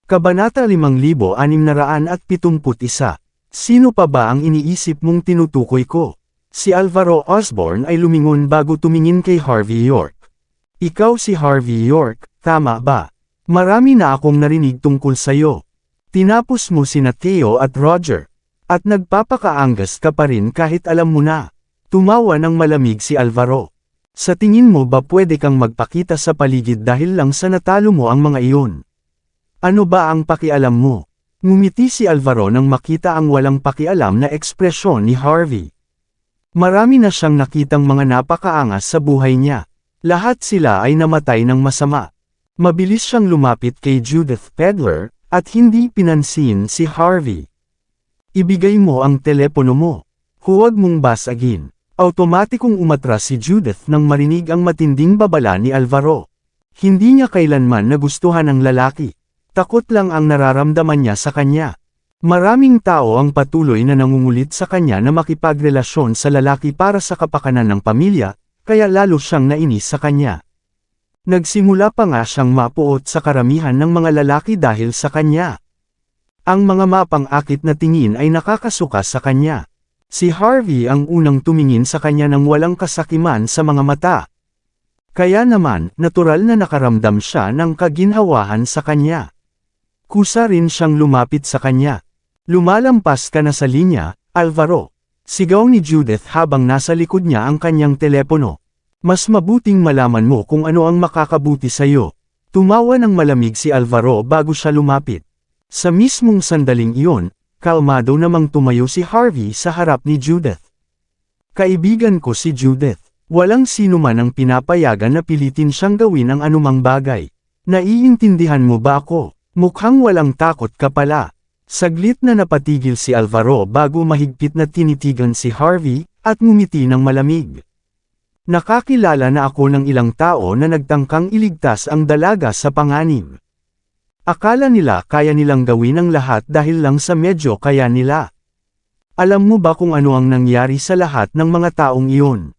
Kabanata 5671. Sino pa ba ang iniisip mong tinutukoy ko? Si Alvaro Osborne ay lumingon bago tumingin kay Harvey York. Ikaw si Harvey York, tama ba? Marami na akong narinig tungkol sayo. Tinapos mo sina Theo at Roger. At nagpapakaanggas ka pa rin kahit alam mo na. Tumawa ng malamig si Alvaro. Sa tingin mo ba pwede kang magpakita sa paligid dahil lang sa natalo mo ang mga iyon? Ano ba ang pakialam mo? Ngumiti si Alvaro nang makita ang walang pakialam na ekspresyon ni Harvey. Marami na siyang nakitang mga napakaangas sa buhay niya. Lahat sila ay namatay ng masama. Mabilis siyang lumapit kay Judith Pedler, at hindi pinansin si Harvey. Ibigay mo ang telepono mo. Huwag mong basagin. Automatikong umatras si Judith nang marinig ang matinding babala ni Alvaro. Hindi niya kailanman nagustuhan ang lalaki. Takot lang ang nararamdaman niya sa kanya. Maraming tao ang patuloy na nangungulit sa kanya na makipagrelasyon sa lalaki para sa kapakanan ng pamilya, kaya lalo siyang nainis sa kanya. Nagsimula pa nga siyang mapuot sa karamihan ng mga lalaki dahil sa kanya. Ang mga mapang-akit na tingin ay nakakasuka sa kanya. Si Harvey ang unang tumingin sa kanya ng walang kasakiman sa mga mata. Kaya naman, natural na nakaramdam siya ng kaginhawahan sa kanya. Kusa rin siyang lumapit sa kanya. Lumalampas ka na sa linya, Alvaro. Sigaw ni Judith habang nasa likod niya ang kanyang telepono. Mas mabuting malaman mo kung ano ang makakabuti sa'yo. Tumawa ng malamig si Alvaro bago siya lumapit. Sa mismong sandaling iyon, kalmado namang tumayo si Harvey sa harap ni Judith. Kaibigan ko si Judith. Walang sino man ang pinapayagan na pilitin siyang gawin ang anumang bagay. Naiintindihan mo ba ako? Mukhang walang takot ka pala. Saglit na napatigil si Alvaro bago mahigpit na tinitigan si Harvey, at ngumiti ng malamig. Nakakilala na ako ng ilang tao na nagtangkang iligtas ang dalaga sa panganib. Akala nila kaya nilang gawin ang lahat dahil lang sa medyo kaya nila. Alam mo ba kung ano ang nangyari sa lahat ng mga taong iyon?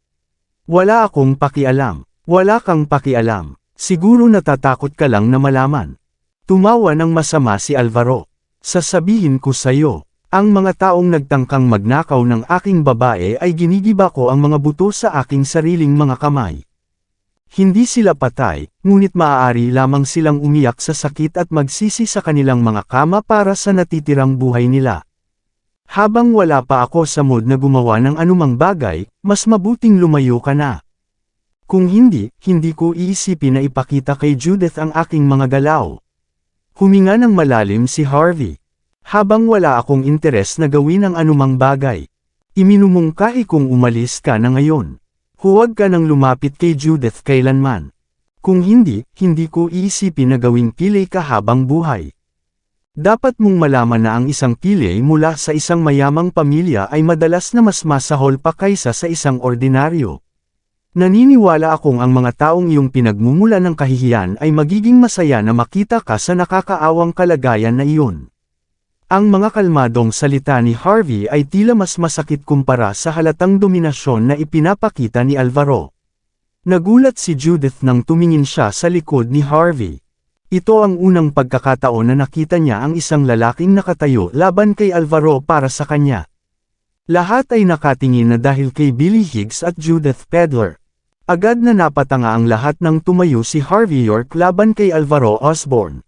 Wala akong pakialam. Wala kang pakialam. Siguro natatakot ka lang na malaman. Tumawa ng masama si Alvaro. Sasabihin ko sa'yo, ang mga taong nagtangkang magnakaw ng aking babae ay ginigiba ko ang mga buto sa aking sariling mga kamay. Hindi sila patay, ngunit maaari lamang silang umiyak sa sakit at magsisi sa kanilang mga kama para sa natitirang buhay nila. Habang wala pa ako sa mood na gumawa ng anumang bagay, mas mabuting lumayo ka na. Kung hindi, hindi ko iisipin na ipakita kay Judith ang aking mga galaw. Huminga ng malalim si Harvey. Habang wala akong interes na gawin ang anumang bagay. Iminumungkahi kong umalis ka na ngayon. Huwag ka nang lumapit kay Judith kailanman. Kung hindi, hindi ko iisipin na gawing pilay ka habang buhay. Dapat mong malaman na ang isang pilay mula sa isang mayamang pamilya ay madalas na mas masahol pa kaysa sa isang ordinaryo. Naniniwala akong ang mga taong iyong pinagmumula ng kahihiyan ay magiging masaya na makita ka sa nakakaawang kalagayan na iyon. Ang mga kalmadong salita ni Harvey ay tila mas masakit kumpara sa halatang dominasyon na ipinapakita ni Alvaro. Nagulat si Judith nang tumingin siya sa likod ni Harvey. Ito ang unang pagkakataon na nakita niya ang isang lalaking nakatayo laban kay Alvaro para sa kanya. Lahat ay nakatingin na dahil kay Billy Higgs at Judith Pedler. Agad na napatanga ang lahat nang tumayo si Harvey York laban kay Alvaro Osborne.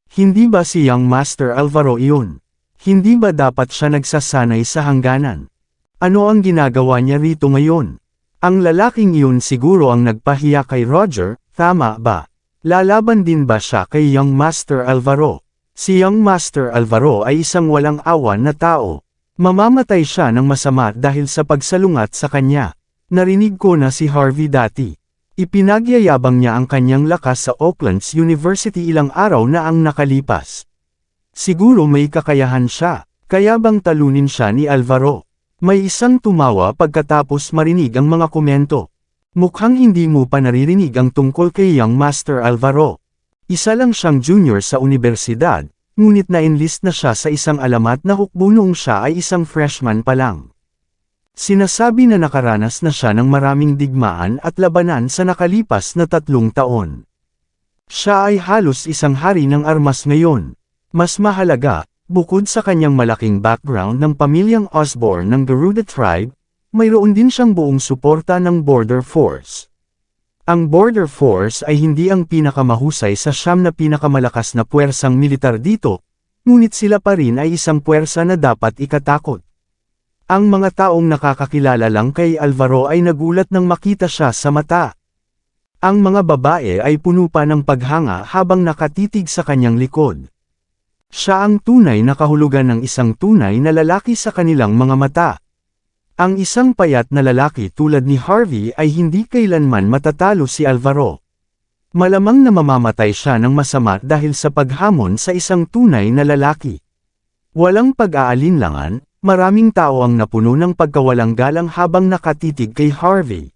Hindi ba si Young Master Alvaro iyon? Hindi ba dapat siya nagsasanay sa hangganan? Ano ang ginagawa niya rito ngayon? Ang lalaking iyon siguro ang nagpahiya kay Roger, tama ba? Lalaban din ba siya kay Young Master Alvaro? Si Young Master Alvaro ay isang walang awan na tao. Mamamatay siya ng masama dahil sa pagsalungat sa kanya. Narinig ko na si Harvey dati. Ipinagyayabang niya ang kanyang lakas sa Oakland's University ilang araw na ang nakalipas. Siguro may kakayahan siya, kaya bang talunin siya ni Alvaro? May isang tumawa pagkatapos marinig ang mga komento. Mukhang hindi mo pa naririnig ang tungkol kay Young Master Alvaro. Isa lang siyang junior sa universidad, ngunit na-enlist na siya sa isang alamat na hukbo noong siya ay isang freshman pa lang. Sinasabi na nakaranas na siya ng maraming digmaan at labanan sa nakalipas na 3 taon. Siya ay halos isang hari ng armas ngayon. Mas mahalaga, bukod sa kanyang malaking background ng pamilyang Osborn ng Garuda Tribe, mayroon din siyang buong suporta ng Border Force. Ang Border Force ay hindi ang pinakamahusay sa 9 na pinakamalakas na puwersang militar dito, ngunit sila pa rin ay isang puwersa na dapat ikatakot. Ang mga taong nakakakilala lang kay Alvaro ay nagulat nang makita siya sa mata. Ang mga babae ay puno pa ng paghanga habang nakatitig sa kanyang likod. Siya ang tunay na kahulugan ng isang tunay na lalaki sa kanilang mga mata. Ang isang payat na lalaki tulad ni Harvey ay hindi kailanman matatalo si Alvaro. Malamang na mamamatay siya ng masama dahil sa paghamon sa isang tunay na lalaki. Walang pag-aalinlangan, maraming tao ang napuno ng pagkawalang galang habang nakatitig kay Harvey.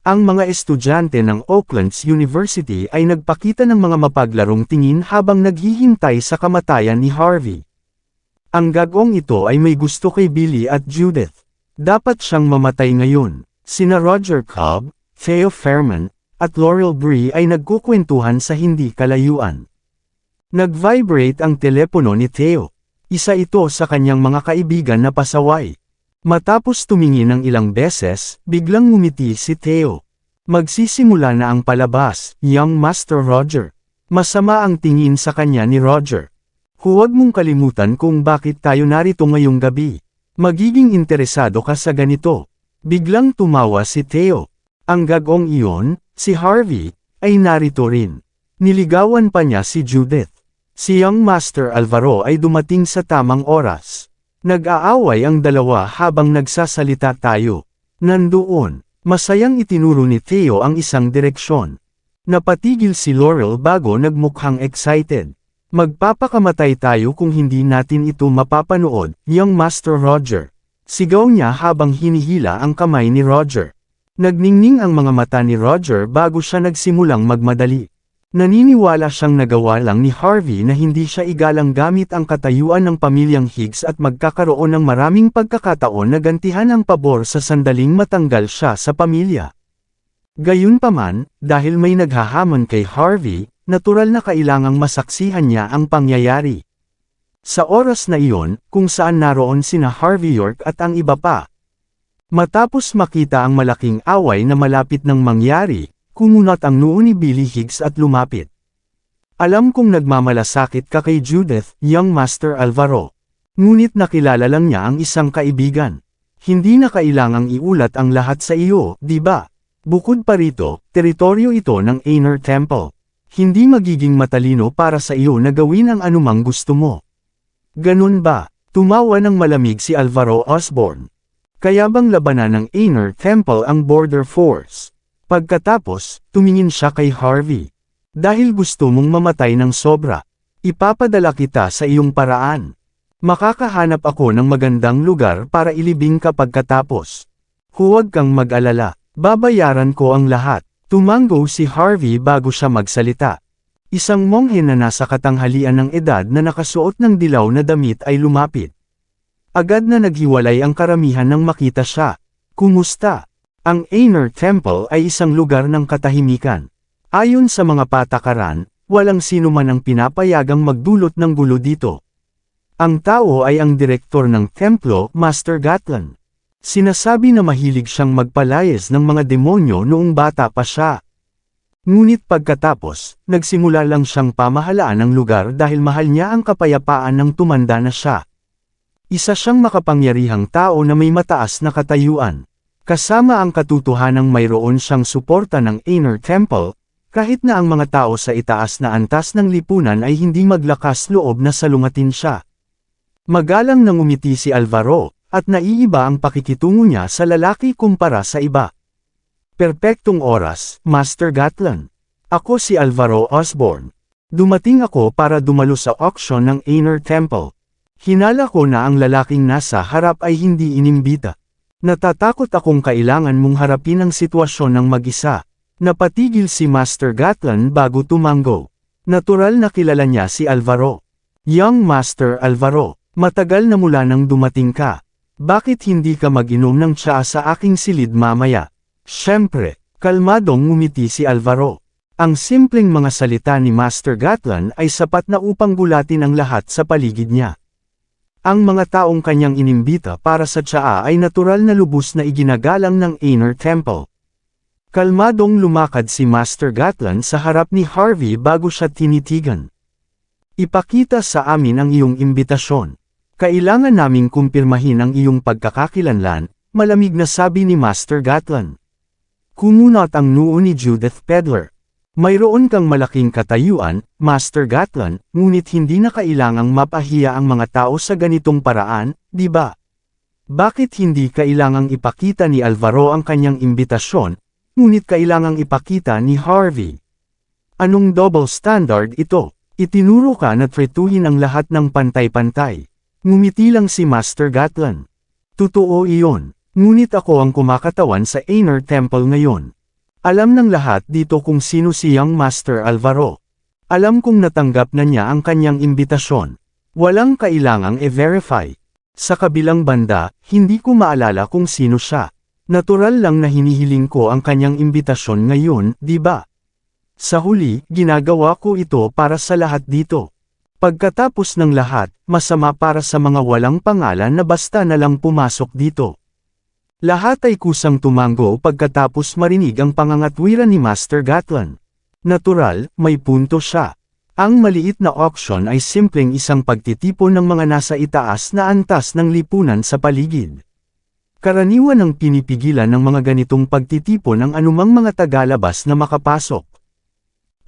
Ang mga estudyante ng Oakland's University ay nagpakita ng mga mapaglarong tingin habang naghihintay sa kamatayan ni Harvey. Ang gagawng ito ay may gusto kay Billy at Judith. Dapat siyang mamatay ngayon. Sina Roger Cobb, Theo Fairman, at Laurel Bree ay nagkukwentuhan sa hindi kalayuan. Nag-vibrate ang telepono ni Theo. Isa ito sa kanyang mga kaibigan na pasaway. Matapos tumingin ng ilang beses, biglang ngumiti si Theo. Magsisimula na ang palabas, young Master Roger. Masama ang tingin sa kanya ni Roger. Huwag mong kalimutan kung bakit tayo narito ngayong gabi. Magiging interesado ka sa ganito. Biglang tumawa si Theo. Ang gagong iyon, si Harvey, ay narito rin. Niligawan pa niya si Judith. Si young Master Alvaro ay dumating sa tamang oras. Nag-aaway ang dalawa habang nagsasalita tayo. Nandoon, masayang itinuro ni Theo ang isang direksyon. Napatigil si Laurel bago nagmukhang excited. Magpapakamatay tayo kung hindi natin ito mapapanood, young Master Roger. Sigaw niya habang hinihila ang kamay ni Roger. Nagningning ang mga mata ni Roger bago siya nagsimulang magmadali. Naniniwala siyang nagawa lang ni Harvey na hindi siya igalang gamit ang katayuan ng pamilyang Higgs at magkakaroon ng maraming pagkakataon na gantihan ang pabor sa sandaling matanggal siya sa pamilya. Gayunpaman, dahil may naghahamon kay Harvey, natural na kailangang masaksihan niya ang pangyayari. Sa oras na iyon, kung saan naroon sina Harvey York at ang iba pa. Matapos makita ang malaking away na malapit ng mangyari, kumunat ang noo ni Billy Higgs at lumapit. Alam kong nagmamalasakit ka kay Judith, young Master Alvaro. Ngunit nakilala lang niya ang isang kaibigan. Hindi na kailangang iulat ang lahat sa iyo, di ba? Bukod pa rito, teritoryo ito ng Inner Temple. Hindi magiging matalino para sa iyo na gawin ang anumang gusto mo. Ganun ba? Tumawa ng malamig si Alvaro Osborn. Kaya bang labanan ng Inner Temple ang Border Force? Pagkatapos, tumingin siya kay Harvey. Dahil gusto mong mamatay ng sobra, ipapadala kita sa iyong paraan. Makakahanap ako ng magandang lugar para ilibing ka pagkatapos. Huwag kang mag-alala, babayaran ko ang lahat. Tumango si Harvey bago siya magsalita. Isang monghe na nasa katanghalian ng edad na nakasuot ng dilaw na damit ay lumapit. Agad na naghiwalay ang karamihan nang makita siya. Kumusta? Ang Inner Temple ay isang lugar ng katahimikan. Ayon sa mga patakaran, walang sino man ang pinapayagang magdulot ng gulo dito. Ang tao ay ang direktor ng templo, Master Gatlan. Sinasabi na mahilig siyang magpalayas ng mga demonyo noong bata pa siya. Ngunit pagkatapos, nagsimula lang siyang pamahalaan ng lugar dahil mahal niya ang kapayapaan ng tumanda na siya. Isa siyang makapangyarihang tao na may mataas na katayuan. Kasama ang katotohanang mayroon siyang suporta ng Inner Temple, kahit na ang mga tao sa itaas na antas ng lipunan ay hindi maglakas loob na salungatin siya. Magalang nang umiti si Alvaro, at naiiba ang pakikitungo niya sa lalaki kumpara sa iba. Perpektong oras, Master Gatlan. Ako si Alvaro Osborn. Dumating ako para dumalo sa auction ng Inner Temple. Hinala ko na ang lalaking nasa harap ay hindi inimbita. Natatakot akong kailangan mong harapin ang sitwasyon ng mag-isa. Napatigil si Master Gatlan bago tumango. Natural na kilala niya si Alvaro. Young Master Alvaro, matagal na mula nang dumating ka. Bakit hindi ka mag-inom ng tsaa sa aking silid mamaya? Siyempre, kalmadong ngumiti si Alvaro. Ang simpleng mga salita ni Master Gatlan ay sapat na upang gulatin ang lahat sa paligid niya. Ang mga taong kanyang inimbita para sa tsaa ay natural na lubos na iginagalang ng Inner Temple. Kalmadong lumakad si Master Gatlan sa harap ni Harvey bago siya tinitigan. Ipakita sa amin ang iyong imbitasyon. Kailangan naming kumpirmahin ang iyong pagkakakilanlan, malamig na sabi ni Master Gatlan. Kumunot ang noo ni Judith Pedler. Mayroon kang malaking katayuan, Master Gatlan, ngunit hindi na kailangang mapahiya ang mga tao sa ganitong paraan, di ba? Bakit hindi kailangang ipakita ni Alvaro ang kanyang imbitasyon, ngunit kailangang ipakita ni Harvey? Anong double standard ito? Itinuro ka na tretuhin ang lahat ng pantay-pantay. Ngumiti lang si Master Gatlan. Totoo iyon, ngunit ako ang kumakatawan sa Inner Temple ngayon. Alam ng lahat dito kung sino siyang Master Alvaro. Alam kong natanggap na niya ang kanyang imbitasyon. Walang kailangang i-verify. Sa kabilang banda, hindi ko maalala kung sino siya. Natural lang na hinihiling ko ang kanyang imbitasyon ngayon, di ba? Sa huli, ginagawa ko ito para sa lahat dito. Pagkatapos ng lahat, masama para sa mga walang pangalan na basta na lang pumasok dito. Lahat ay kusang tumango pagkatapos marinig ang pangangatwiran ni Master Gatlan. Natural, may punto siya. Ang maliit na auction ay simpleng isang pagtitipon ng mga nasa itaas na antas ng lipunan sa paligid. Karaniwan ang pinipigilan ng mga ganitong pagtitipon ang anumang mga tagalabas na makapasok.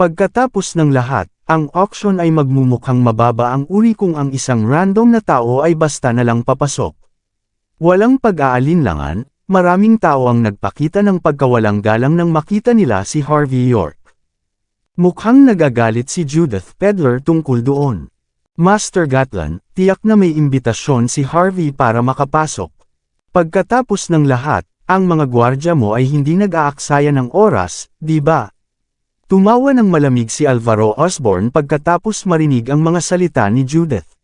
Pagkatapos ng lahat, ang auction ay magmumukhang mababa ang uri kung ang isang random na tao ay basta na lang papasok. Walang pag-aalinlangan, maraming tao ang nagpakita ng pagkawalang galang nang makita nila si Harvey York. Mukhang nagagalit si Judith Pedler tungkol doon. Master Gatlan, tiyak na may imbitasyon si Harvey para makapasok. Pagkatapos ng lahat, ang mga gwardya mo ay hindi nag-aaksaya ng oras, di ba? Tumawa ng malamig si Alvaro Osborn pagkatapos marinig ang mga salita ni Judith.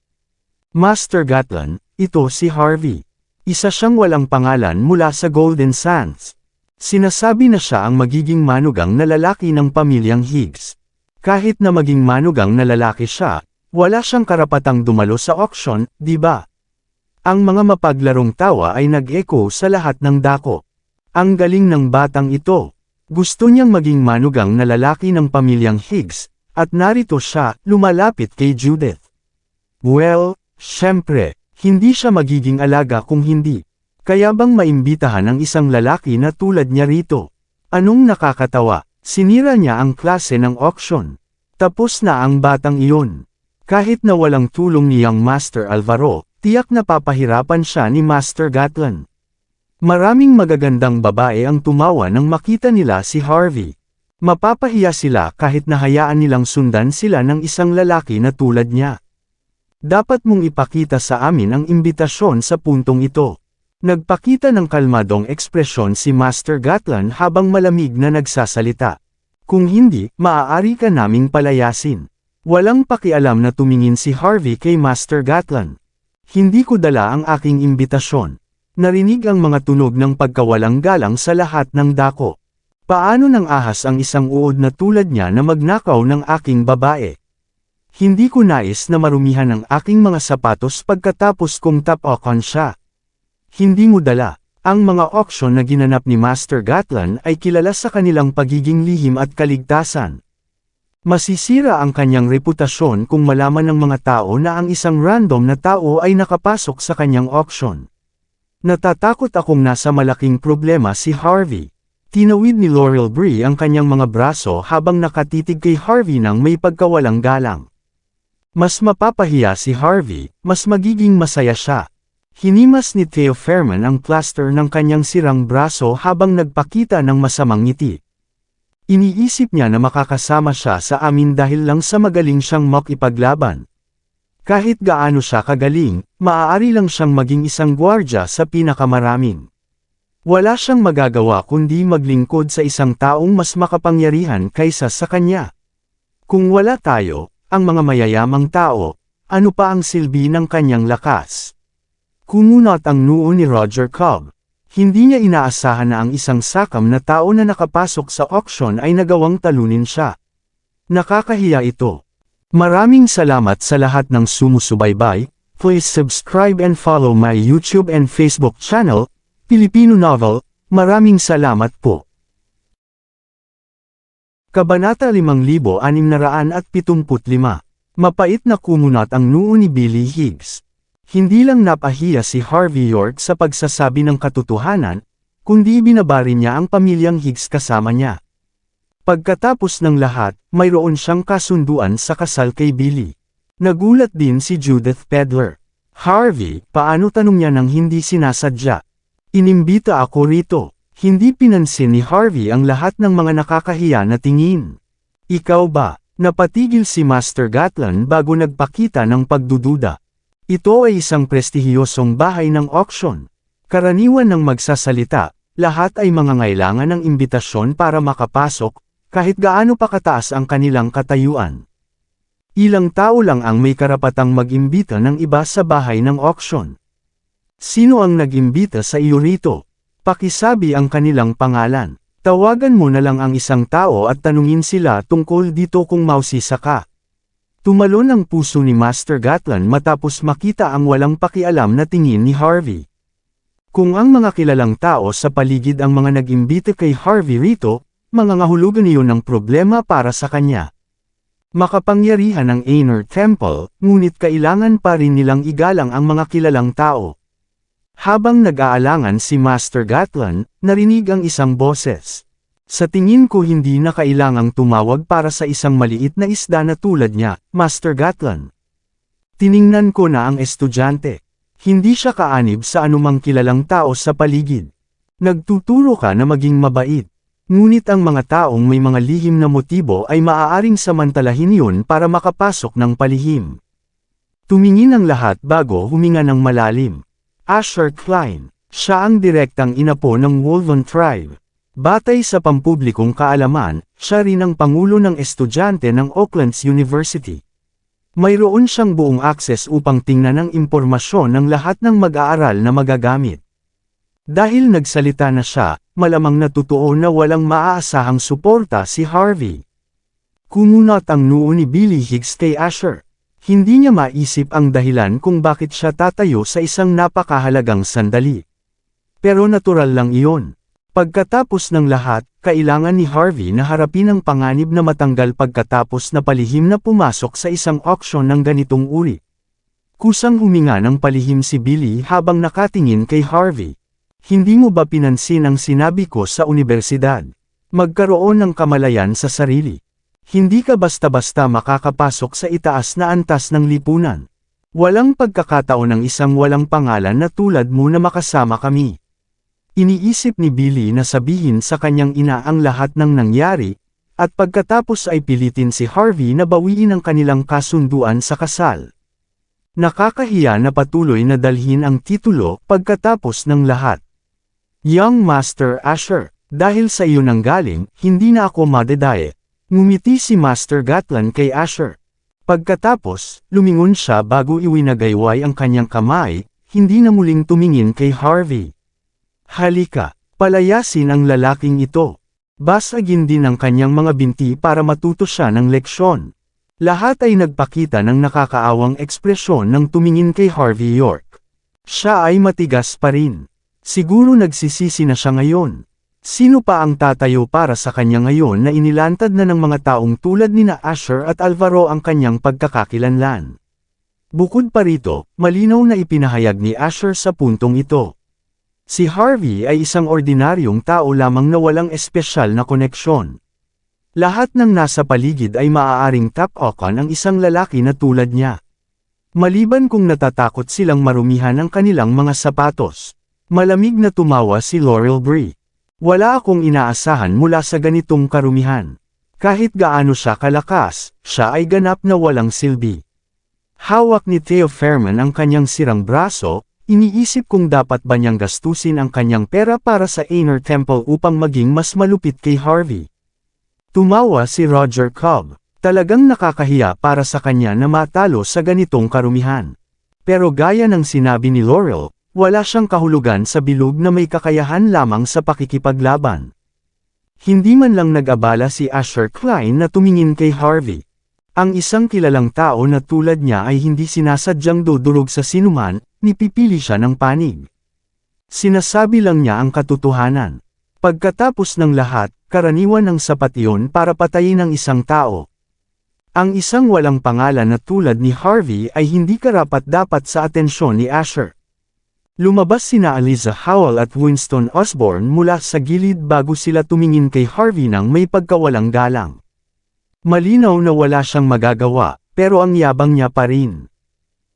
Master Gatlan, ito si Harvey. Isa siyang walang pangalan mula sa Golden Sands. Sinasabi na siya ang magiging manugang na lalaki ng pamilyang Higgs. Kahit na maging manugang na lalaki siya, wala siyang karapatang dumalo sa auction, di ba? Ang mga mapaglarong tawa ay nag-echo sa lahat ng dako. Ang galing ng batang ito. Gusto niyang maging manugang na lalaki ng pamilyang Higgs, at narito siya, lumalapit kay Judith. Well, syempre. Hindi siya magiging alaga kung hindi. Kaya bang maimbitahan ang isang lalaki na tulad niya rito? Anong nakakatawa? Sinira niya ang klase ng auction. Tapos na ang batang iyon. Kahit na walang tulong niyang Master Alvaro, tiyak na papahirapan siya ni Master Gatlan. Maraming magagandang babae ang tumawa nang makita nila si Harvey. Mapapahiya sila kahit nahayaan nilang sundan sila ng isang lalaki na tulad niya. Dapat mong ipakita sa amin ang imbitasyon sa puntong ito. Nagpakita ng kalmadong ekspresyon si Master Gatlan habang malamig na nagsasalita. Kung hindi, maaari ka naming palayasin. Walang pakialam na tumingin si Harvey kay Master Gatlan. Hindi ko dala ang aking imbitasyon. Narinig ang mga tunog ng pagkawalang galang sa lahat ng dako. Paano nang ahas ang isang uod na tulad niya na magnakaw ng aking babae? Hindi ko nais na marumihan ang aking mga sapatos pagkatapos kong tapakan siya. Hindi mo dala. Ang mga auction na ginanap ni Master Gatlan ay kilala sa kanilang pagiging lihim at kaligtasan. Masisira ang kanyang reputasyon kung malaman ng mga tao na ang isang random na tao ay nakapasok sa kanyang auction. Natatakot akong nasa malaking problema si Harvey. Tinawid ni Laurel Bree ang kanyang mga braso habang nakatitig kay Harvey nang may pagkawalang galang. Mas mapapahiya si Harvey, mas magiging masaya siya. Hinimas ni Theo Fairman ang plaster ng kanyang sirang braso habang nagpakita ng masamang ngiti. Iniisip niya na makakasama siya sa amin dahil lang sa magaling siyang makipaglaban. Kahit gaano siya kagaling, maaari lang siyang maging isang gwardya sa pinakamaraming. Wala siyang magagawa kundi maglingkod sa isang taong mas makapangyarihan kaysa sa kanya. Kung wala tayo, ang mga mayayamang tao, ano pa ang silbi ng kanyang lakas? Kumunot ang noo ni Roger Cobb. Hindi niya inaasahan na ang isang sakam na tao na nakapasok sa auction ay nagawang talunin siya. Nakakahiya ito. Maraming salamat sa lahat ng sumusubaybay. Please subscribe and follow my YouTube and Facebook channel, Filipino Novel. Maraming salamat po. Kabanata 5675. Mapait na kumunat ang noo ni Billy Higgs. Hindi lang napahiya si Harvey York sa pagsasabi ng katotohanan, kundi binabari niya ang pamilyang Higgs kasama niya. Pagkatapos ng lahat, mayroon siyang kasunduan sa kasal kay Billy. Nagulat din si Judith Pedler. Harvey, paano tanong niya nang hindi sinasadya? Inimbita ako rito. Hindi pinansin ni Harvey ang lahat ng mga nakakahiya na tingin. Ikaw ba? Napatigil si Master Gatland bago nagpakita ng pagdududa. Ito ay isang prestihiyosong bahay ng auction. Karaniwan ng magsasalita, lahat ay mangangailangan ng imbitasyon para makapasok, kahit gaano pa kataas ang kanilang katayuan. Ilang tao lang ang may karapatang mag-imbita ng iba sa bahay ng auction. Sino ang nag-imbita sa iyo rito? Pakisabi ang kanilang pangalan. Tawagan mo na lang ang isang tao at tanungin sila tungkol dito kung mausisa ka. Tumalon ang puso ni Master Gatland matapos makita ang walang pakialam na tingin ni Harvey. Kung ang mga kilalang tao sa paligid ang mga nag-imbita kay Harvey rito, mangangahulugan iyon ng problema para sa kanya. Makapangyarihan ang Inner Temple, ngunit kailangan pa rin nilang igalang ang mga kilalang tao. Habang nag-aalangan si Master Gatland, narinig ang isang boses. Sa tingin ko hindi na kailangang tumawag para sa isang maliit na isda na tulad niya, Master Gatland. Tiningnan ko na ang estudyante. Hindi siya kaanib sa anumang kilalang tao sa paligid. Nagtuturo ka na maging mabait. Ngunit ang mga taong may mga lihim na motibo ay maaaring samantalahin yun para makapasok ng palihim. Tumingin ang lahat bago huminga ng malalim. Asher Klein. Siya ang direktang inapo ng Wolven Tribe. Batay sa pampublikong kaalaman, siya rin ang pangulo ng estudyante ng Oakland's University. Mayroon siyang buong akses upang tingnan ang impormasyon ng lahat ng mag-aaral na magagamit. Dahil nagsalita na siya, malamang na totoo na walang maaasahang suporta si Harvey. Kumunat ang noo ni Billy Higgs kay Asher. Hindi niya maisip ang dahilan kung bakit siya tatayo sa isang napakahalagang sandali. Pero natural lang iyon. Pagkatapos ng lahat, kailangan ni Harvey na harapin ang panganib na matanggal pagkatapos na palihim na pumasok sa isang auction ng ganitong uri. Kusang huminga ng palihim si Billy habang nakatingin kay Harvey. Hindi mo ba pinansin ang sinabi ko sa unibersidad? Magkaroon ng kamalayan sa sarili. Hindi ka basta-basta makakapasok sa itaas na antas ng lipunan. Walang pagkakataon ng isang walang pangalan na tulad mo na makasama kami. Iniisip ni Billy na sabihin sa kanyang ina ang lahat ng nangyari, at pagkatapos ay pilitin si Harvey na bawiin ang kanilang kasunduan sa kasal. Nakakahiya na patuloy na dalhin ang titulo pagkatapos ng lahat. Young Master Asher, dahil sa iyo nanggaling, hindi na ako madedaya. Ngumiti si Master Gatland kay Asher. Pagkatapos, lumingon siya bago iwinagayway ang kanyang kamay, hindi na muling tumingin kay Harvey. Halika, palayasin ang lalaking ito. Basagin din ang kanyang mga binti para matuto siya ng leksyon. Lahat ay nagpakita ng nakakaawang ekspresyon nang tumingin kay Harvey York. Siya ay matigas pa rin. Siguro nagsisisi na siya ngayon. Sino pa ang tatayo para sa kanya ngayon na inilantad na ng mga taong tulad nina Asher at Alvaro ang kanyang pagkakakilanlan? Bukod pa rito, malinaw na ipinahayag ni Asher sa puntong ito. Si Harvey ay isang ordinaryong tao lamang na walang espesyal na koneksyon. Lahat ng nasa paligid ay maaaring tap-okan ang isang lalaki na tulad niya. Maliban kung natatakot silang marumihan ang kanilang mga sapatos. Malamig na tumawa si Laurel Bree. Wala akong inaasahan mula sa ganitong karumihan. Kahit gaano siya kalakas, siya ay ganap na walang silbi. Hawak ni Theo Fairman ang kanyang sirang braso. Iniisip kung dapat ba niyang gastusin ang kanyang pera para sa Inner Temple upang maging mas malupit kay Harvey. Tumawa si Roger Cobb. Talagang nakakahiya para sa kanya na matalo sa ganitong karumihan. Pero gaya ng sinabi ni Laurel, wala siyang kahulugan sa bilog na may kakayahan lamang sa pakikipaglaban. Hindi man lang nag-abala si Asher Klein na tumingin kay Harvey. Ang isang kilalang tao na tulad niya ay hindi sinasadyang dudurog sa sinuman, nipipili siya ng panig. Sinasabi lang niya ang katotohanan. Pagkatapos ng lahat, karaniwan ang sapat iyon para patayin ang isang tao. Ang isang walang pangalan na tulad ni Harvey ay hindi karapat-dapat sa atensyon ni Asher. Lumabas sina Eliza Howell at Winston Osborne mula sa gilid bago sila tumingin kay Harvey nang may pagkawalang galang. Malinaw na wala siyang magagawa, pero ang yabang niya pa rin.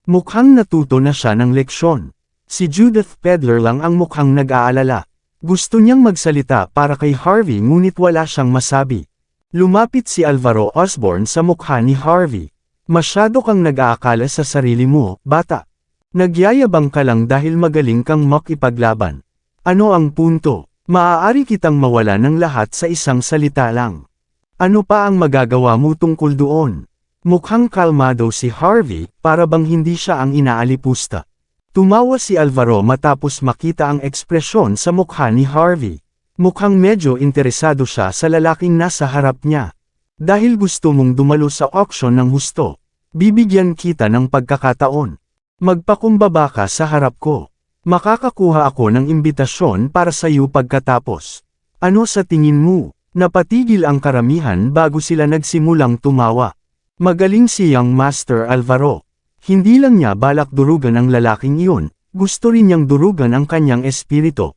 Mukhang natuto na siya ng leksyon. Si Judith Pedler lang ang mukhang nag-aalala. Gusto niyang magsalita para kay Harvey ngunit wala siyang masabi. Lumapit si Alvaro Osborne sa mukha ni Harvey. Masyado kang nag-aakala sa sarili mo, bata. Nagyayabang ka lang dahil magaling kang makipaglaban. Ano ang punto? Maaari kitang mawala ng lahat sa isang salita lang. Ano pa ang magagawa mo tungkol doon? Mukhang kalmado si Harvey, para bang hindi siya ang inaalipusta. Tumawa si Alvaro matapos makita ang ekspresyon sa mukha ni Harvey. Mukhang medyo interesado siya sa lalaking nasa harap niya. Dahil gusto mong dumalo sa auction ng husto, bibigyan kita ng pagkakataon. Magpakumbaba ka sa harap ko. Makakakuha ako ng imbitasyon para sa iyo pagkatapos. Ano sa tingin mo? Napatigil ang karamihan bago sila nagsimulang tumawa. Magaling si Young Master Alvaro. Hindi lang niya balak durugan ang lalaking iyon, gusto rin niyang durugan ang kanyang espiritu.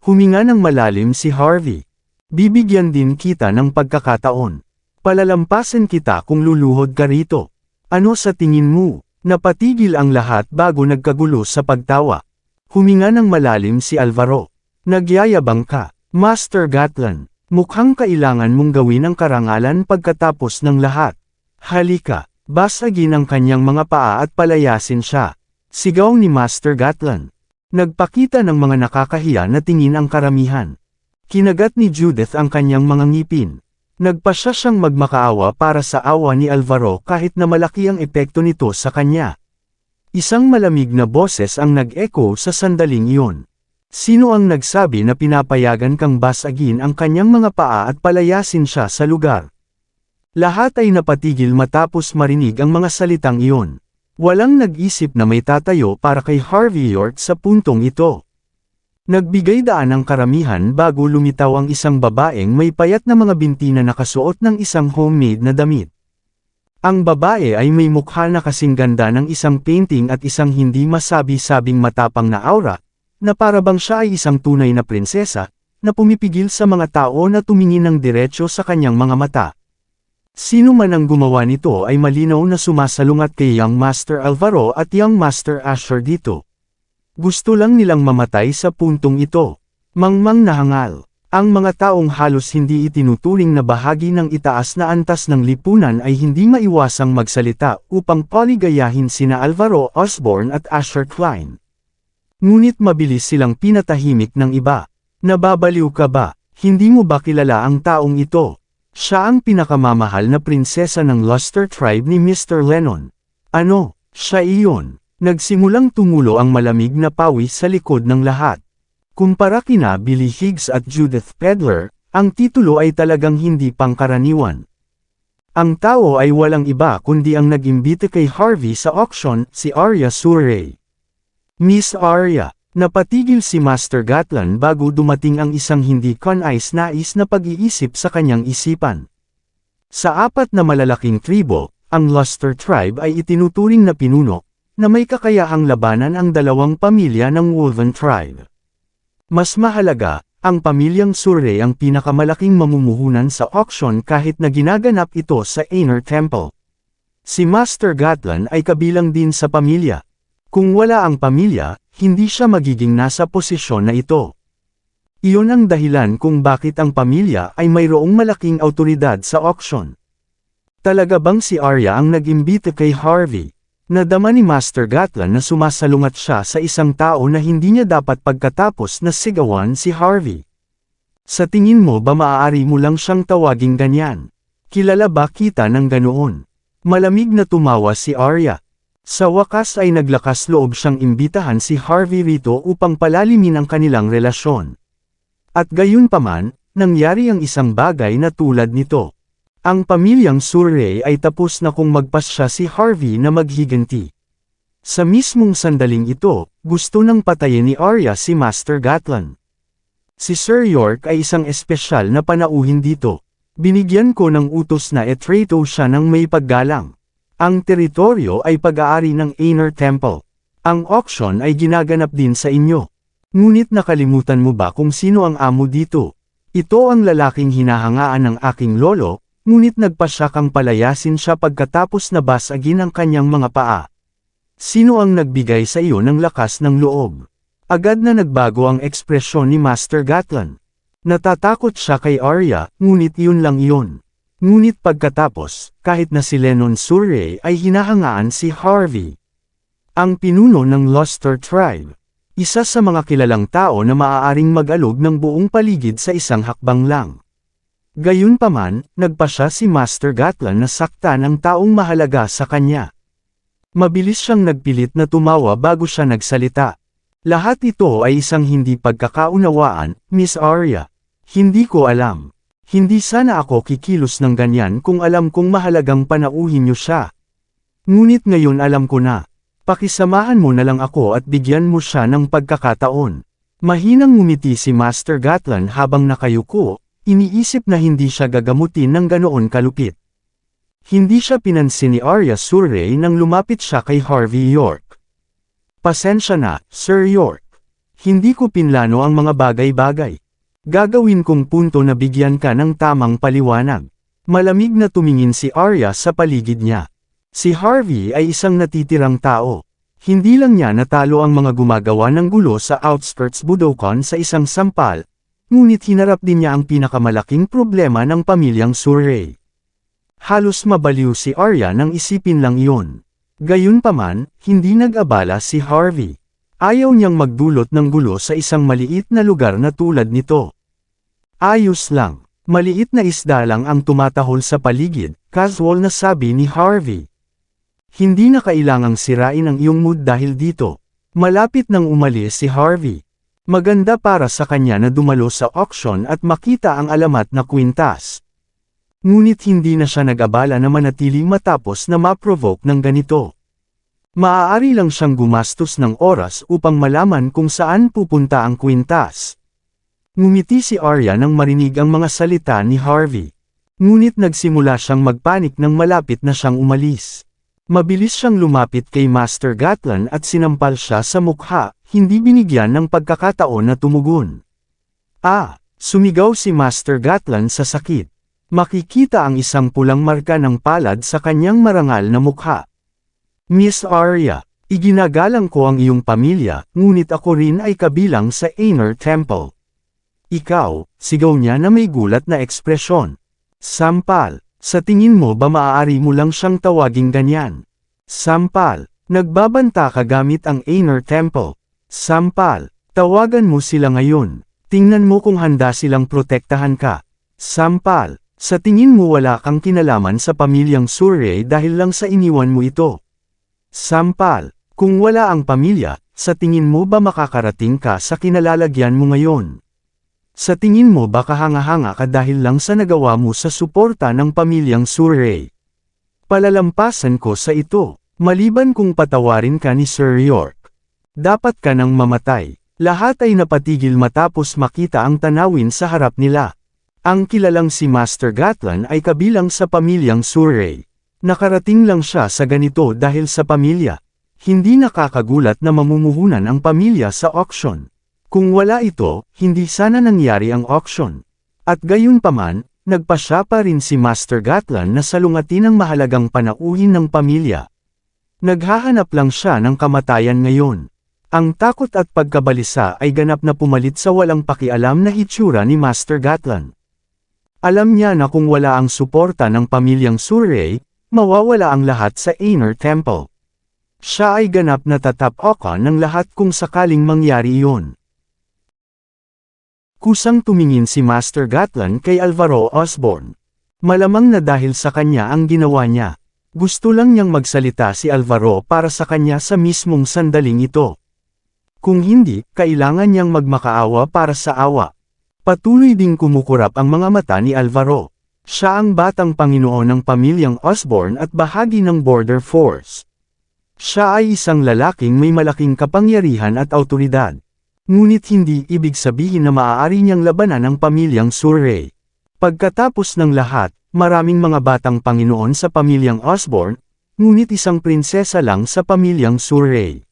Huminga ng malalim si Harvey. Bibigyan din kita ng pagkakataon. Palalampasin kita kung luluhod ka rito. Ano sa tingin mo? Napatigil ang lahat bago nagkagulo sa pagtawa. Huminga ng malalim si Alvaro. Nagyayabang ka, Master Gatlan. Mukhang kailangan mong gawin ang karangalan pagkatapos ng lahat. Halika, basagin ang kanyang mga paa at palayasin siya. Sigaw ni Master Gatlan. Nagpakita ng mga nakakahiya na tingin ang karamihan. Kinagat ni Judith ang kanyang mga ngipin. Nagpasya siyang magmakaawa para sa awa ni Alvaro kahit na malaki ang epekto nito sa kanya. Isang malamig na boses ang nag-echo sa sandaling iyon. Sino ang nagsabi na pinapayagan kang basagin ang kanyang mga paa at palayasin siya sa lugar? Lahat ay napatigil matapos marinig ang mga salitang iyon. Walang nag-isip na may tatayo para kay Harvey York sa puntong ito. Nagbigay daan ang karamihan bago lumitaw ang isang babaeng may payat na mga binti na nakasuot ng isang homemade na damit. Ang babae ay may mukha na kasing ganda ng isang painting at isang hindi masabi-sabing matapang na aura, na para bang siya ay isang tunay na prinsesa, na pumipigil sa mga tao na tumingin ng diretsyo sa kanyang mga mata. Sino man ang gumawa nito ay malinaw na sumasalungat kay Young Master Alvaro at Young Master Asher dito. Gusto lang nilang mamatay sa puntong ito. Mangmang na hangal. Ang mga taong halos hindi itinuturing na bahagi ng itaas na antas ng lipunan ay hindi maiwasang magsalita upang paligayahin sina Alvaro Osborne at Asher Klein. Ngunit mabilis silang pinatahimik ng iba. Nababaliw ka ba? Hindi mo ba kilala ang taong ito? Siya ang pinakamamahal na prinsesa ng Luster Tribe ni Mr. Lennon. Ano? Siya iyon. Nagsimulang tumulo ang malamig na pawis sa likod ng lahat. Kumpara kina Billy Higgs at Judith Pedler, ang titulo ay talagang hindi pangkaraniwan. Ang tao ay walang iba kundi ang nag-imbita kay Harvey sa auction, si Arya Surrey. Miss Arya, napatigil si Master Gatlan bago dumating ang isang hindi kanais-nais na pag-iisip sa kanyang isipan. Sa apat na malalaking tribo, ang Luster Tribe ay itinuturing na pinuno, na may kakayahang labanan ang dalawang pamilya ng Woven Tribe. Mas mahalaga, ang pamilyang Surrey ang pinakamalaking mamumuhunan sa auction kahit na ginaganap ito sa Inner Temple. Si Master Gatlan ay kabilang din sa pamilya. Kung wala ang pamilya, hindi siya magiging nasa posisyon na ito. Iyon ang dahilan kung bakit ang pamilya ay mayroong malaking awtoridad sa auction. Talaga bang si Arya ang nag-imbita kay Harvey? Nadama ni Master Gatlan na sumasalungat siya sa isang tao na hindi niya dapat pagkatapos na sigawan si Harvey. Sa tingin mo ba maaari mo lang siyang tawaging ganyan? Kilala ba kita ng ganoon? Malamig na tumawa si Arya. Sa wakas ay naglakas loob siyang imbitahan si Harvey rito upang palalimin ang kanilang relasyon. At gayunpaman, nangyari ang isang bagay na tulad nito. Ang pamilyang Surrey ay tapos na kung magpasya si Harvey na maghiganti. Sa mismong sandaling ito, gusto nang patayin ni Arya si Master Gatlan. Si Sir York ay isang espesyal na panauhin dito. Binigyan ko ng utos na etreto siya ng may paggalang. Ang teritoryo ay pag-aari ng Inner Temple. Ang auction ay ginaganap din sa inyo. Ngunit nakalimutan mo ba kung sino ang amo dito? Ito ang lalaking hinahangaan ng aking lolo, ngunit nagpasya kang palayasin siya pagkatapos na basagin ang kanyang mga paa. Sino ang nagbigay sa iyo ng lakas ng loob? Agad na nagbago ang ekspresyon ni Master Gatlan. Natatakot siya kay Arya, ngunit iyon lang iyon. Ngunit pagkatapos, kahit na si Lennon Surrey ay hinahangaan si Harvey. Ang pinuno ng Luster Tribe. Isa sa mga kilalang tao na maaaring mag-alog ng buong paligid sa isang hakbang lang. Gayunpaman, nagpasya si Master Gatlan na saktan ang taong mahalaga sa kanya. Mabilis siyang nagpilit na tumawa bago siya nagsalita. Lahat ito ay isang hindi pagkakaunawaan, Miss Arya. Hindi ko alam. Hindi sana ako kikilos ng ganyan kung alam kong mahalagang panauhin niyo siya. Ngunit ngayon alam ko na. Pakisamahan mo na lang ako at bigyan mo siya ng pagkakataon. Mahinang ngumiti si Master Gatlan habang nakayuko, iniisip na hindi siya gagamutin ng ganoon kalupit. Hindi siya pinansin ni Arya Surrey nang lumapit siya kay Harvey York. Pasensya na, Sir York. Hindi ko pinlano ang mga bagay-bagay. Gagawin kong punto na bigyan ka ng tamang paliwanag. Malamig na tumingin si Arya sa paligid niya. Si Harvey ay isang natitirang tao. Hindi lang niya natalo ang mga gumagawa ng gulo sa outskirts Budokan sa isang sampal, ngunit hinarap din niya ang pinakamalaking problema ng pamilyang Surrey. Halos mabaliw si Arya nang isipin lang iyon. Gayunpaman, hindi nag-abala si Harvey. Ayaw niyang magdulot ng gulo sa isang maliit na lugar na tulad nito. Ayos lang, maliit na isda lang ang tumatahol sa paligid, casual na sabi ni Harvey. Hindi na kailangang sirain ang iyong mood dahil dito. Malapit nang umalis si Harvey. Maganda para sa kanya na dumalo sa auction at makita ang alamat na kwintas. Ngunit hindi na siya nag-abala na manatiling matapos na ma-provoke ng ganito. Maaari lang siyang gumastos ng oras upang malaman kung saan pupunta ang kwintas. Ngumiti si Arya nang marinig ang mga salita ni Harvey. Ngunit nagsimula siyang magpanik nang malapit na siyang umalis. Mabilis siyang lumapit kay Master Gatlan at sinampal siya sa mukha, hindi binigyan ng pagkakataon na tumugon. Sumigaw si Master Gatlan sa sakit. Makikita ang isang pulang marka ng palad sa kanyang marangal na mukha. Miss Arya, iginagalang ko ang iyong pamilya, ngunit ako rin ay kabilang sa Inner Temple. Ikaw, sigaw niya na may gulat na ekspresyon. Sampal, sa tingin mo ba maaari mo lang siyang tawaging ganyan? Sampal, nagbabanta ka gamit ang Inner Temple. Sampal, tawagan mo sila ngayon. Tingnan mo kung handa silang protektahan ka. Sampal, sa tingin mo wala kang kinalaman sa pamilyang Surrey dahil lang sa iniwan mo ito. Sampal, kung wala ang pamilya, sa tingin mo ba makakarating ka sa kinalalagyan mo ngayon? Sa tingin mo ba kahanga-hanga ka dahil lang sa nagawa mo sa suporta ng pamilyang Surrey? Palalampasan ko sa ito, maliban kung patawarin ka ni Sir York. Dapat ka nang mamatay. Lahat ay napatigil matapos makita ang tanawin sa harap nila. Ang kilalang si Master Gatlan ay kabilang sa pamilyang Surrey. Nakarating lang siya sa ganito dahil sa pamilya. Hindi nakakagulat na mamumuhunan ang pamilya sa auction. Kung wala ito, hindi sana nangyari ang auction. At gayunpaman, nagpasya pa rin si Master Gatlan na salungatin ang mahalagang panauhin ng pamilya. Naghahanap lang siya ng kamatayan ngayon. Ang takot at pagkabalisa ay ganap na pumalit sa walang pakialam na hitsura ni Master Gatlan. Alam niya na kung wala ang suporta ng pamilyang Surrey, mawawala ang lahat sa Inner Temple. Siya ay ganap na tatapakan ng lahat kung sakaling mangyari iyon. Kusang tumingin si Master Gatlan kay Alvaro Osborn. Malamang na dahil sa kanya ang ginawa niya. Gusto lang niyang magsalita si Alvaro para sa kanya sa mismong sandaling ito. Kung hindi, kailangan niyang magmakaawa para sa awa. Patuloy ding kumukurap ang mga mata ni Alvaro. Siya ang batang Panginoon ng pamilyang Osborn at bahagi ng Border Force. Siya ay isang lalaking may malaking kapangyarihan at awtoridad. Ngunit hindi ibig sabihin na maaari niyang labanan ang pamilyang Surrey. Pagkatapos ng lahat, maraming mga batang Panginoon sa pamilyang Osborn, ngunit isang prinsesa lang sa pamilyang Surrey.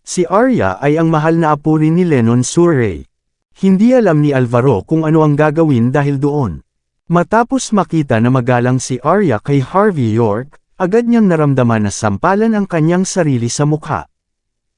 Si Arya ay ang mahal na apo rin ni Lennon Surrey. Hindi alam ni Alvaro kung ano ang gagawin dahil doon. Matapos makita na magalang si Arya kay Harvey York, agad niyang naramdaman na sampalan ang kanyang sarili sa mukha.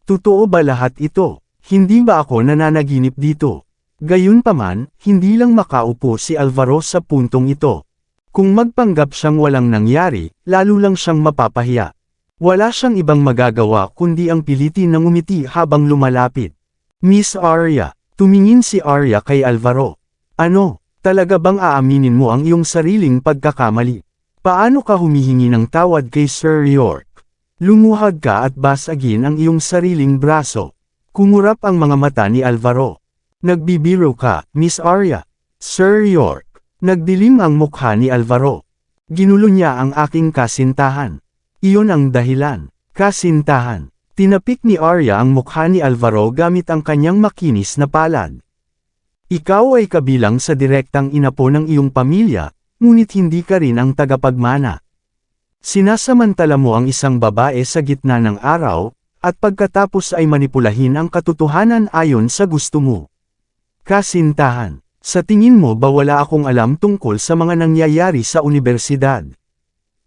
Totoo ba lahat ito? Hindi ba ako nananaginip dito? Gayunpaman, hindi lang makaupo si Alvaro sa puntong ito. Kung magpanggap siyang walang nangyari, lalo lang siyang mapapahiya. Wala siyang ibang magagawa kundi ang pilitin na ngumiti habang lumalapit. Miss Arya, tumingin si Arya kay Alvaro. Ano, talaga bang aaminin mo ang iyong sariling pagkakamali? Paano ka humihingi ng tawad kay Sir York? Lumuhad ka at basagin ang iyong sariling braso. Kumurap ang mga mata ni Alvaro. Nagbibiro ka, Miss Arya. Sir York. Nagdilim ang mukha ni Alvaro. Ginulo niya ang aking kasintahan. Iyon ang dahilan. Kasintahan. Tinapik ni Arya ang mukha ni Alvaro gamit ang kanyang makinis na palad. Ikaw ay kabilang sa direktang inapo ng iyong pamilya, ngunit hindi ka rin ang tagapagmana. Sinasamantala mo ang isang babae sa gitna ng araw, at pagkatapos ay manipulahin ang katotohanan ayon sa gusto mo. Kasintahan. Sa tingin mo ba wala akong alam tungkol sa mga nangyayari sa unibersidad?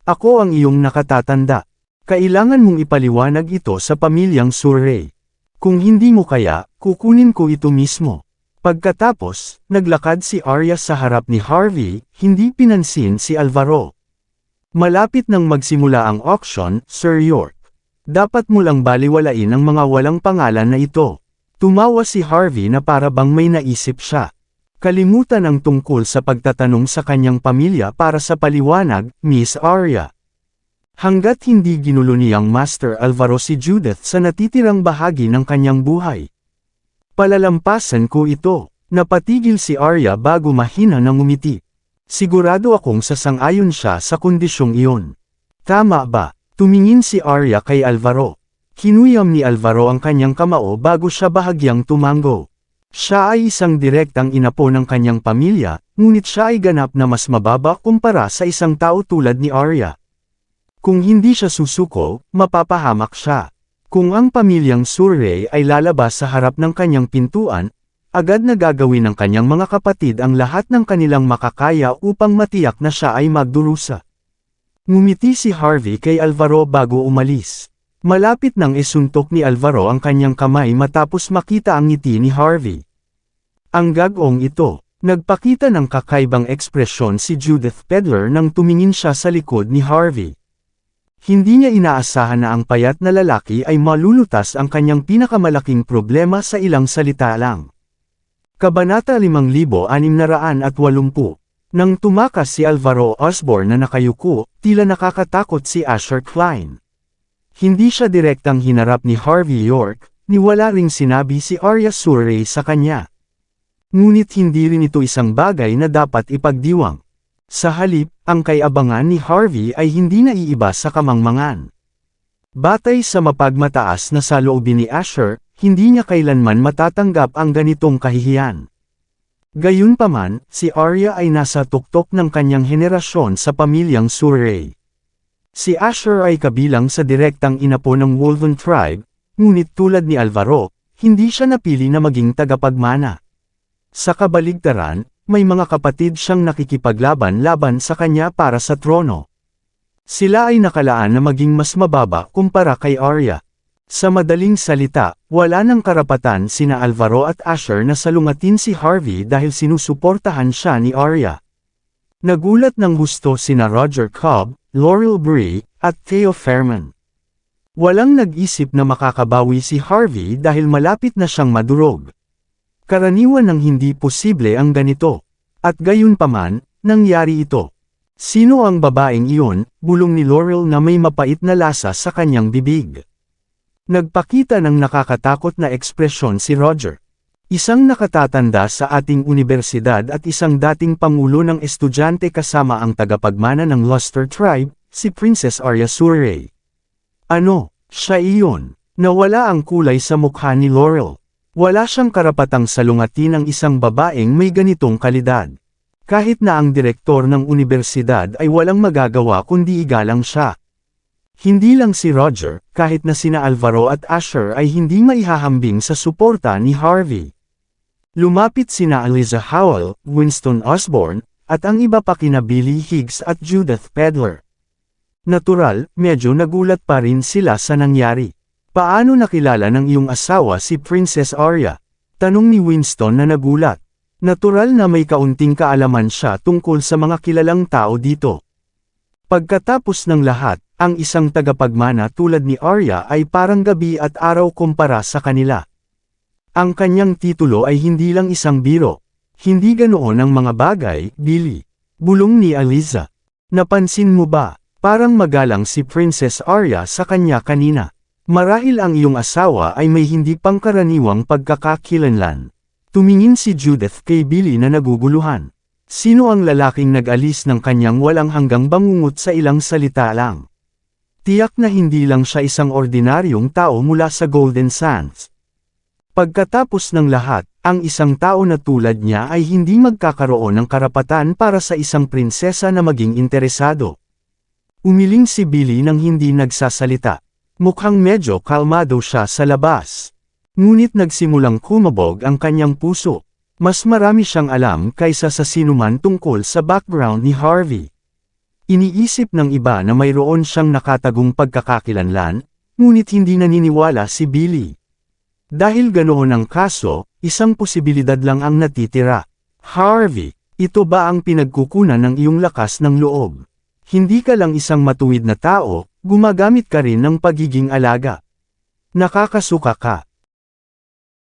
Ako ang iyong nakatatanda. Kailangan mong ipaliwanag ito sa pamilyang Surrey. Kung hindi mo kaya, kukunin ko ito mismo. Pagkatapos, naglakad si Arya sa harap ni Harvey, hindi pinansin si Alvaro. Malapit nang magsimula ang auction, Sir York. Dapat mo lang baliwalain ang mga walang pangalan na ito. Tumawa si Harvey na para bang may naisip siya. Kalimutan ang tungkol sa pagtatanong sa kanyang pamilya para sa paliwanag, Miss Arya. Hanggat hindi ginulo niyang Master Alvaro si Judith sa natitirang bahagi ng kanyang buhay. Palalampasan ko ito. Napatigil si Arya bago mahina ng ngumiti. Sigurado akong sasang-ayon siya sa kondisyong iyon. Tama ba? Tumingin si Arya kay Alvaro. Kinuyam ni Alvaro ang kanyang kamao bago siya bahagyang tumango. Siya ay isang direktang inapo ng kanyang pamilya, ngunit siya ay ganap na mas mababa kumpara sa isang tao tulad ni Arya. Kung hindi siya susuko, mapapahamak siya. Kung ang pamilyang Surrey ay lalabas sa harap ng kanyang pintuan, agad na gagawin ng kanyang mga kapatid ang lahat ng kanilang makakaya upang matiyak na siya ay magdurusa. Ngumiti si Harvey kay Alvaro bago umalis. Malapit nang isuntok ni Alvaro ang kanyang kamay matapos makita ang ngiti ni Harvey. Ang gagawng ito, nagpakita ng kakaibang ekspresyon si Judith Pedler nang tumingin siya sa likod ni Harvey. Hindi niya inaasahan na ang payat na lalaki ay malulutas ang kanyang pinakamalaking problema sa ilang salita lang. Kabanata 5680. Nang tumakas si Alvaro Osborn na nakayuko, tila nakakatakot si Asher Klein. Hindi siya direktang hinarap ni Harvey York, ni wala ring sinabi si Arya Surrey sa kanya. Ngunit hindi rin ito isang bagay na dapat ipagdiwang. Sa halip, ang kaabangan ni Harvey ay hindi naiiba sa kamangmangan. Batay sa mapagmataas na saloobin ni Asher, hindi niya kailanman matatanggap ang ganitong kahihiyan. Gayunpaman, si Arya ay nasa tuktok ng kanyang henerasyon sa pamilyang Surrey. Si Asher ay kabilang sa direktang inapo ng Wolven tribe, ngunit tulad ni Alvaro, hindi siya napili na maging tagapagmana. Sa kabaligtaran, may mga kapatid siyang nakikipaglaban-laban sa kanya para sa trono. Sila ay nakalaan na maging mas mababa kumpara kay Arya. Sa madaling salita, wala nang karapatan sina Alvaro at Asher na salungatin si Harvey dahil sinusuportahan siya ni Arya. Nagulat ng husto sina Roger Cobb, Laurel Bree, at Theo Fairman. Walang nag-isip na makakabawi si Harvey dahil malapit na siyang madurog. Karaniwan ng hindi posible ang ganito. At gayunpaman, nangyari ito. Sino ang babaeng iyon? Bulong ni Laurel na may mapait na lasa sa kanyang bibig. Nagpakita ng nakakatakot na ekspresyon si Roger. Isang nakatatanda sa ating unibersidad at isang dating pangulo ng estudyante kasama ang tagapagmana ng Luster Tribe, si Princess Arya Surrey. Ano, siya iyon? Nawala ang kulay sa mukha ni Laurel. Wala siyang karapatang salungatin ang isang babaeng may ganitong kalidad. Kahit na ang direktor ng unibersidad ay walang magagawa kundi igalang siya. Hindi lang si Roger, kahit na sina Alvaro at Asher ay hindi maihahambing sa suporta ni Harvey. Lumapit sina Eliza Howell, Winston Osborne, at ang iba pa kina Billy Higgs at Judith Pedler. Natural, medyo nagulat pa rin sila sa nangyari. Paano nakilala ng iyong asawa si Princess Arya? Tanong ni Winston na nagulat. Natural na may kaunting kaalaman siya tungkol sa mga kilalang tao dito. Pagkatapos ng lahat, ang isang tagapagmana tulad ni Arya ay parang gabi at araw kumpara sa kanila. Ang kanyang titulo ay hindi lang isang biro. Hindi ganoon ang mga bagay, Billy. Bulong ni Eliza. Napansin mo ba, parang magalang si Princess Arya sa kanya kanina. Marahil ang iyong asawa ay may hindi pangkaraniwang pagkakakilanlan. Tumingin si Judith kay Billy na naguguluhan. Sino ang lalaking nag-alis ng kanyang walang hanggang bangungot sa ilang salita lang? Tiyak na hindi lang siya isang ordinaryong tao mula sa Golden Sands. Pagkatapos ng lahat, ang isang tao na tulad niya ay hindi magkakaroon ng karapatan para sa isang prinsesa na maging interesado. Umiling si Billy nang hindi nagsasalita. Mukhang medyo kalmado siya sa labas. Ngunit nagsimulang kumabog ang kanyang puso. Mas marami siyang alam kaysa sa sinuman tungkol sa background ni Harvey. Iniisip ng iba na mayroon siyang nakatagong pagkakakilanlan, ngunit hindi naniniwala si Billy. Dahil ganoon ang kaso, isang posibilidad lang ang natitira. Harvey, ito ba ang pinagkukunan ng iyong lakas ng loob? Hindi ka lang isang matuwid na tao, gumagamit ka rin ng pagiging alaga. Nakakasuka ka.